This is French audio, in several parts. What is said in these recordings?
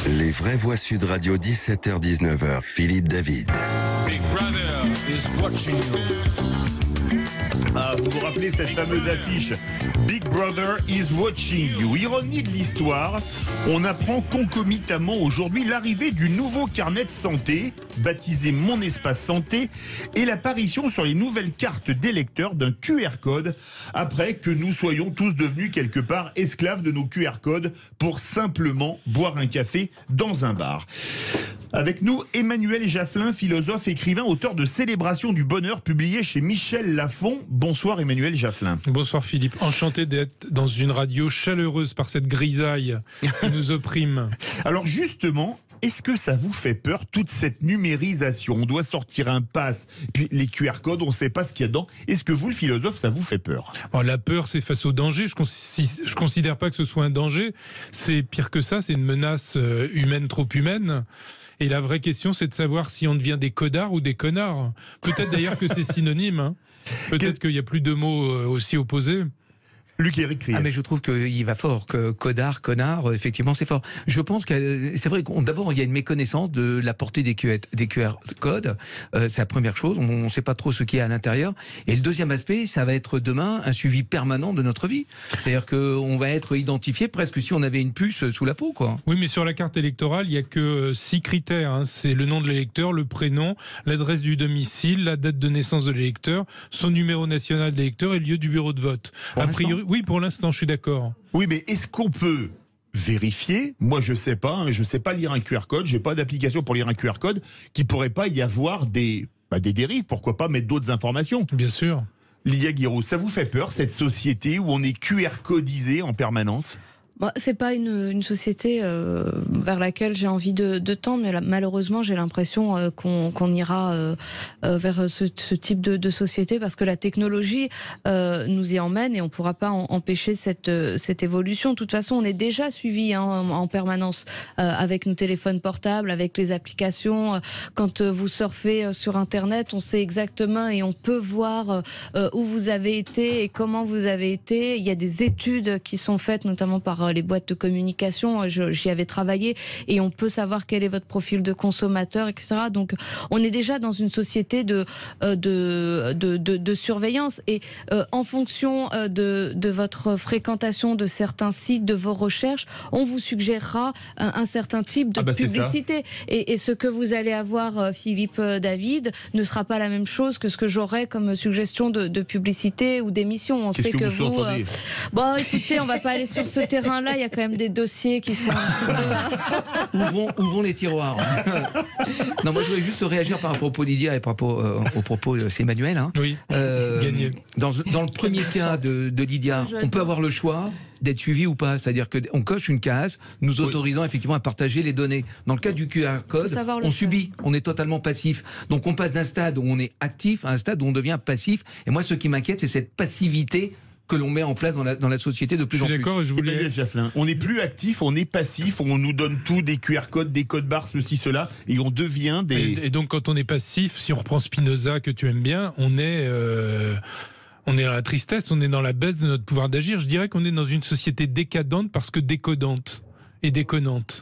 Les vraies voix Sud Radio, 17h-19h, Philippe David. Big Brother is watching you. Ah, vous vous rappelez cette fameuse affiche Big Brother is watching you. Ironie de l'histoire, on apprend concomitamment aujourd'hui l'arrivée du nouveau carnet de santé, baptisé Mon Espace Santé, et l'apparition sur les nouvelles cartes d'électeurs d'un QR code, après que nous soyons tous devenus quelque part esclaves de nos QR codes pour simplement boire un café dans un bar. Avec nous, Emmanuel Jaffelin, philosophe, écrivain, auteur de Célébration du bonheur, publié chez Michel Lafon. Bonsoir Emmanuel Jaffelin. Bonsoir Philippe, enchanté d'être dans une radio chaleureuse par cette grisaille qui nous opprime. Alors justement, est-ce que ça vous fait peur, toute cette numérisation? On doit sortir un pass, puis les QR codes, on ne sait pas ce qu'il y a dedans. Est-ce que vous, le philosophe, ça vous fait peur? Alors, la peur, c'est face au danger. Je considère pas que ce soit un danger. C'est pire que ça, c'est une menace humaine trop humaine. Et la vraie question, c'est de savoir si on devient des codards ou des connards. Peut-être d'ailleurs que c'est synonyme. Hein. Peut-être qu'il y a plus de mots aussi opposés. Luc-Éric Krief. Ah mais je trouve qu'il va fort, que codard, connard, effectivement c'est fort. Je pense que c'est vrai d'abord il y a une méconnaissance de la portée des QR codes, c'est la première chose, on ne sait pas trop ce qu'il y a à l'intérieur. Et le deuxième aspect, ça va être demain un suivi permanent de notre vie. C'est-à-dire qu'on va être identifié presque si on avait une puce sous la peau, quoi. Oui, mais sur la carte électorale, il n'y a que 6 critères. Hein. C'est le nom de l'électeur, le prénom, l'adresse du domicile, la date de naissance de l'électeur, son numéro national d'électeur et le lieu du bureau de vote. A priori, oui, pour l'instant, je suis d'accord. Oui, mais est-ce qu'on peut vérifier? Moi, je sais pas. Je sais pas lire un QR code. J'ai pas d'application pour lire un QR code. Qu'il pourrait pas y avoir des dérives. Pourquoi pas mettre d'autres informations? Bien sûr. Lydia Guiraud, ça vous fait peur, cette société où on est QR codisé en permanence? Bon, c'est pas une société vers laquelle j'ai envie de tendre, mais malheureusement j'ai l'impression qu'on ira vers ce type de société parce que la technologie nous y emmène et on pourra pas empêcher cette évolution. De toute façon, on est déjà suivi en permanence avec nos téléphones portables, avec les applications. Quand vous surfez sur Internet, on sait exactement et on peut voir où vous avez été et comment vous avez été. Il y a des études qui sont faites notamment par les boîtes de communication, j'y avais travaillé et on peut savoir quel est votre profil de consommateur, etc. Donc on est déjà dans une société de surveillance et en fonction de votre fréquentation de certains sites, de vos recherches, on vous suggérera un certain type de publicité. Et ce que vous allez avoir, Philippe David, ne sera pas la même chose que ce que j'aurai comme suggestion de publicité ou d'émission. On sait que vous... Bon, écoutez, on va pas aller sur ce terrain-là, il y a quand même des dossiers qui sont un petit peu... Où vont les tiroirs? Non, moi je voulais juste réagir par rapport à Lydia et par rapport au propos, c'est Emmanuel. Hein. Oui, gagné. Dans le premier cas de Lydia, on peut avoir le choix d'être suivi ou pas. C'est-à-dire qu'on coche une case nous autorisant effectivement à partager les données. Dans le cas du QR code, on subit, on est totalement passif. Donc on passe d'un stade où on est actif à un stade où on devient passif. Et moi ce qui m'inquiète, c'est cette passivité que l'on met en place dans la société de plus en plus. Je suis d'accord. Jaffelin, on n'est plus actif, on est passif, on nous donne tout, des QR codes, des codes barres, ceci, cela, et on devient des... Et donc quand on est passif, si on reprend Spinoza que tu aimes bien, on est dans la tristesse, on est dans la baisse de notre pouvoir d'agir. Je dirais qu'on est dans une société décadente parce que décodante et déconnante.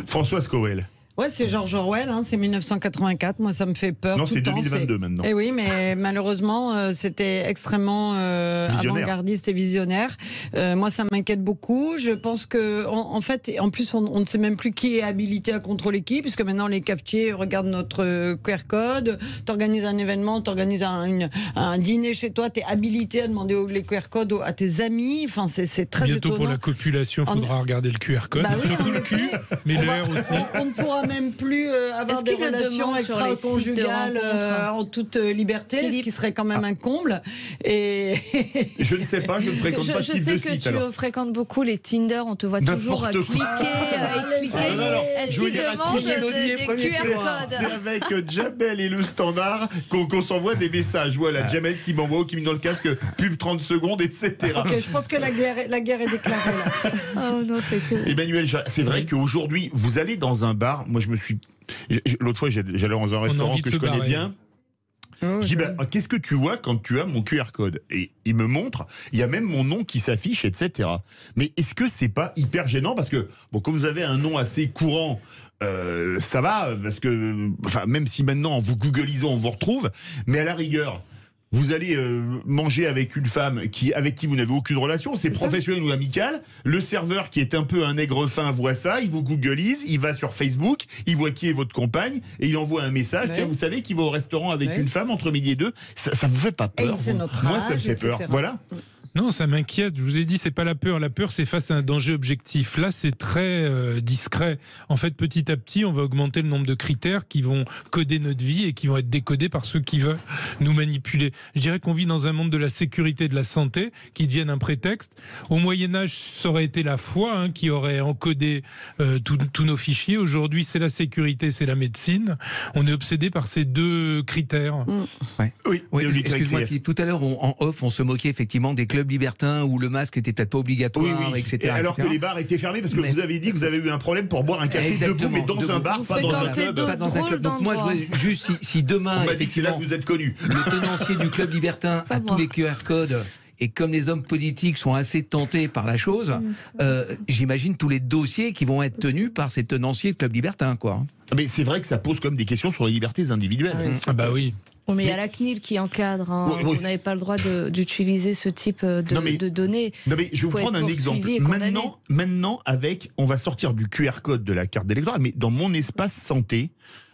Françoise Coel. Ouais, c'est George Orwell, hein, c'est 1984. Moi, ça me fait peur. Non, tout c'est le temps. 2022 maintenant. Eh oui, mais malheureusement, c'était extrêmement avant-gardiste et visionnaire. Moi, ça m'inquiète beaucoup. Je pense que, en fait, en plus, on ne sait même plus qui est habilité à contrôler qui, puisque maintenant les cafetiers regardent notre QR code. T'organises un événement, t'organises un dîner chez toi, t'es habilité à demander les QR codes à tes amis. Enfin, c'est très bientôt étonnant. Pour la copulation, il faudra regarder le QR code. Bah oui, surtout le cul, mais l'air aussi. On ne pourra même plus avoir des relations extra-conjugales en toute liberté, ce qui serait quand même un comble. Et je ne sais pas, je ne fréquente pas ce type de site. Je sais que tu fréquentes beaucoup les Tinder, on te voit toujours cliquer. Je vous dis, c'est avec Jamel et le Standard qu'on s'envoie des messages. Voilà, Jamel qui m'envoie ou qui met dans le casque pub 30 secondes, etc. Ok, je pense que la guerre est déclarée là. Oh non, c'est que... Emmanuel, c'est vrai qu'aujourd'hui, vous allez dans un bar, moi je me suis... L'autre fois, j'allais dans un restaurant que je connais bien. Je dis, qu'est-ce que tu vois quand tu as mon QR code? Et il me montre, il y a même mon nom qui s'affiche, etc. Mais est-ce que c'est pas hyper gênant? Parce que, quand vous avez un nom assez courant, ça va, parce que, même si maintenant, en vous googlisant, on vous retrouve, mais à la rigueur, vous allez manger avec une femme avec qui vous n'avez aucune relation, c'est professionnel ou amical. Le serveur qui est un peu un nègre fin voit ça, il vous googlise, il va sur Facebook, il voit qui est votre compagne et il envoie un message. Tiens, vous savez qu'il va au restaurant avec une femme entre midi et deux. Ça vous fait pas peur? Moi, ça me fait peur. Voilà. Non, ça m'inquiète. Je vous ai dit, c'est pas la peur. La peur, c'est face à un danger objectif. Là, c'est très discret. En fait, petit à petit, on va augmenter le nombre de critères qui vont coder notre vie et qui vont être décodés par ceux qui veulent nous manipuler. Je dirais qu'on vit dans un monde de la sécurité et de la santé qui deviennent un prétexte. Au Moyen-Âge, ça aurait été la foi qui aurait encodé tous nos fichiers. Aujourd'hui, c'est la sécurité, c'est la médecine. On est obsédé par ces deux critères. Ouais. Oui, excuse-moi, Philippe. Tout à l'heure, en off, on se moquait effectivement des clubs libertins où le masque était peut-être pas obligatoire, etc. Et alors que les bars étaient fermés parce que vous avez dit que vous avez eu un problème pour boire un café debout, mais dans un bar, pas dans un club. Pas dans un club. Donc moi, je voudrais juste si demain, on m'a dit que c'est là que vous êtes connu. Le tenancier du club libertin a tous les QR codes. Et comme les hommes politiques sont assez tentés par la chose, j'imagine tous les dossiers qui vont être tenus par ces tenanciers de club libertin, quoi. Mais c'est vrai que ça pose comme des questions sur les libertés individuelles. Ah bah oui. Mais il y a la CNIL qui encadre. Vous n'avez pas le droit d'utiliser ce type de données. Non mais je vais vous prendre un exemple. Maintenant, on va sortir du QR code de la carte d'électeur, mais dans mon espace santé,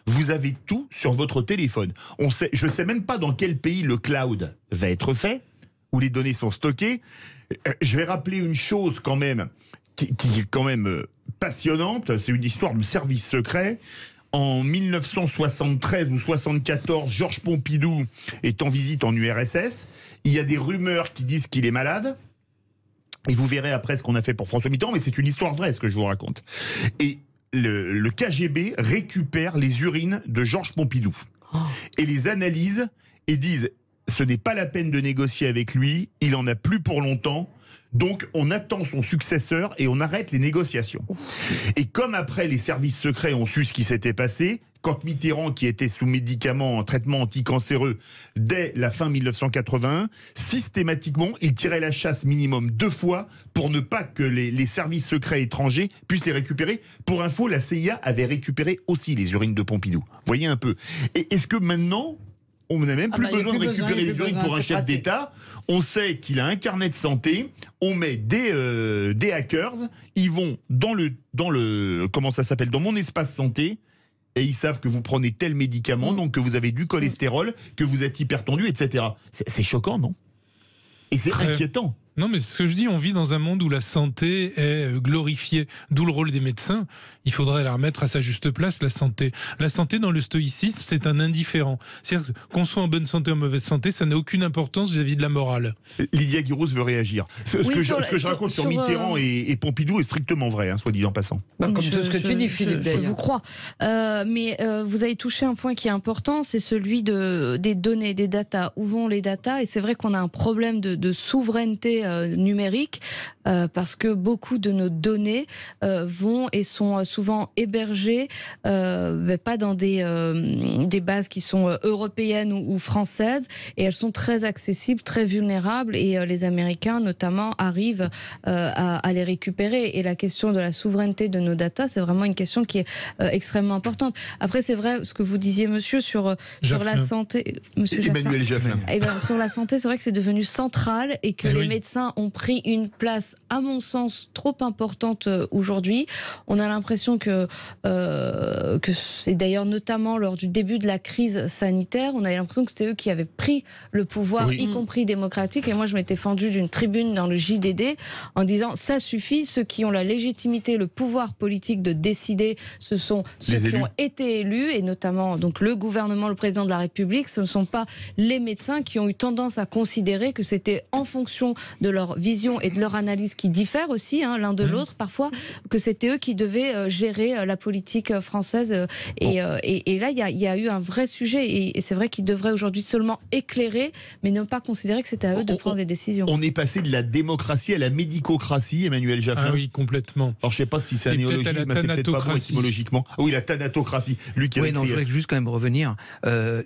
vous avez tout sur votre téléphone. Je ne sais même pas dans quel pays le cloud va être fait, où les données sont stockées. Je vais rappeler une chose quand même, qui est quand même passionnante. C'est une histoire de service secret. En 1973 ou 74, Georges Pompidou est en visite en URSS. Il y a des rumeurs qui disent qu'il est malade. Et vous verrez après ce qu'on a fait pour François Mitterrand, mais c'est une histoire vraie ce que je vous raconte. Et le KGB récupère les urines de Georges Pompidou et les analyse et disent ce n'est pas la peine de négocier avec lui, il en a plus pour longtemps. Donc, on attend son successeur et on arrête les négociations. Et comme après, les services secrets ont su ce qui s'était passé, quand Mitterrand, qui était sous médicaments en traitement anticancéreux dès la fin 1981, systématiquement, il tirait la chasse minimum 2 fois pour ne pas que les services secrets étrangers puissent les récupérer. Pour info, la CIA avait récupéré aussi les urines de Pompidou. Vous voyez un peu. Et est-ce que maintenant... on n'a même plus besoin de récupérer les urines pour un chef d'État. On sait qu'il a un carnet de santé. On met des hackers. Ils vont dans le comment ça s'appelle, dans mon espace santé. Et ils savent que vous prenez tel médicament, donc que vous avez du cholestérol, que vous êtes hypertendu, etc. C'est choquant, non? Et c'est inquiétant. Non, mais ce que je dis, on vit dans un monde où la santé est glorifiée, d'où le rôle des médecins. Il faudrait la remettre à sa juste place, la santé. La santé, dans le stoïcisme, c'est un indifférent. C'est-à-dire qu'on soit en bonne santé ou en mauvaise santé, ça n'a aucune importance vis-à-vis de la morale. Lydia Guirous veut réagir. Ce que je raconte sur Mitterrand et Pompidou est strictement vrai, soit dit en passant. Comme tout ce que tu dis, Philippe. Je vous crois. Mais vous avez touché un point qui est important, c'est celui des données, des datas. Où vont les datas? Et c'est vrai qu'on a un problème de souveraineté numérique parce que beaucoup de nos données vont et sont souvent hébergées pas dans des bases qui sont européennes ou françaises, et elles sont très accessibles, très vulnérables, et les Américains notamment arrivent à les récupérer. Et la question de la souveraineté de nos datas, c'est vraiment une question qui est extrêmement importante. Après, c'est vrai ce que vous disiez, monsieur, sur la santé. Monsieur Emmanuel Jaffin. Sur la santé, c'est vrai que c'est devenu central et que les médecins ont pris une place, à mon sens, trop importante aujourd'hui. On a l'impression que c'est d'ailleurs notamment lors du début de la crise sanitaire, on avait l'impression que c'était eux qui avaient pris le pouvoir, y compris démocratique. Et moi, je m'étais fendue d'une tribune dans le JDD en disant ça suffit, ceux qui ont la légitimité, le pouvoir politique de décider, ce sont ceux qui ont été élus, et notamment donc le gouvernement, le président de la République. Ce ne sont pas les médecins qui ont eu tendance à considérer que c'était en fonction de leur vision et de leur analyse qui diffèrent aussi l'un de l'autre parfois, que c'était eux qui devaient gérer la politique française. Et là, il y a eu un vrai sujet. Et c'est vrai qu'ils devraient aujourd'hui seulement éclairer, mais ne pas considérer que c'est à eux de prendre les décisions. On est passé de la démocratie à la médicocratie, Emmanuel Jafflin. Ah oui, complètement. Alors je ne sais pas si c'est un néologisme, c'est peut-être pas bon étymologiquement. Ah oui, la thanatocratie. Oui, non, je voudrais juste quand même revenir.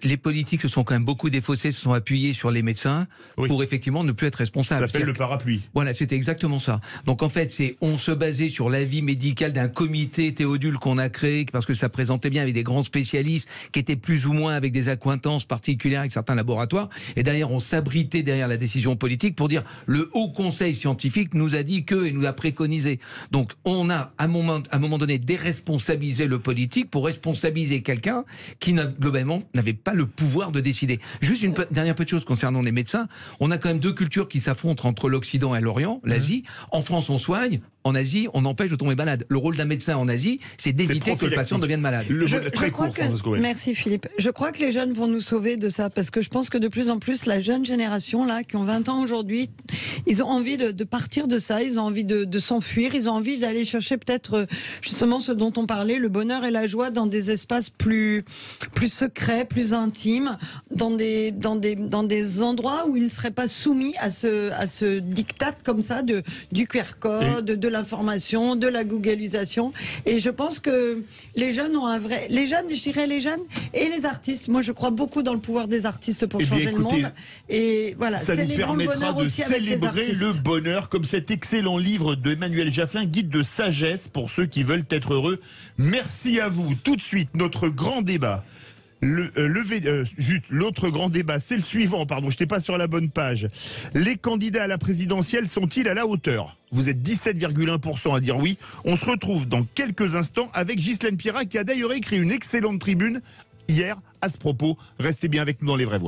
Les politiques se sont quand même beaucoup défaussés, se sont appuyés sur les médecins pour effectivement ne plus être responsables. Ça s'appelle le parapluie. Voilà, c'était exactement ça. Donc en fait, on se basait sur l'avis médical d'un comité Théodule qu'on a créé parce que ça présentait bien avec des grands spécialistes qui étaient plus ou moins avec des accointances particulières avec certains laboratoires. Et derrière, on s'abritait derrière la décision politique pour dire le Haut Conseil scientifique nous a dit que et nous a préconisé. Donc on a à un moment donné déresponsabilisé le politique pour responsabiliser quelqu'un qui globalement n'avait pas le pouvoir de décider. Juste une dernière petite chose concernant les médecins. On a quand même deux cultures qui s'affrontent entre l'Occident et l'Orient, l'Asie. En France, on soigne. En Asie, on empêche de tomber malade. Le rôle d'un médecin en Asie, c'est d'éviter que le patient devienne malade. Merci Philippe. Je crois que les jeunes vont nous sauver de ça, parce que je pense que de plus en plus, la jeune génération, là, qui ont 20 ans aujourd'hui, ils ont envie de partir de ça, ils ont envie de s'enfuir, ils ont envie d'aller chercher peut-être justement ce dont on parlait, le bonheur et la joie dans des espaces plus secrets, plus intimes, dans des endroits où ils ne seraient pas soumis à ce diktat comme ça du QR code, de l'information, de la googlisation. Et je pense que les jeunes ont les jeunes et les artistes. Moi, je crois beaucoup dans le pouvoir des artistes pour changer le monde. Et voilà, ça nous permettra de célébrer le bonheur, comme cet excellent livre de Emmanuel Jafflin, Guide de sagesse pour ceux qui veulent être heureux. Merci à vous. Tout de suite, notre grand débat. L'autre grand débat, c'est le suivant, pardon, je n'étais pas sur la bonne page. Les candidats à la présidentielle sont-ils à la hauteur ? Vous êtes 17,1% à dire oui. On se retrouve dans quelques instants avec Ghislaine Pierrat, qui a d'ailleurs écrit une excellente tribune hier à ce propos. Restez bien avec nous dans Les Vraies Voix.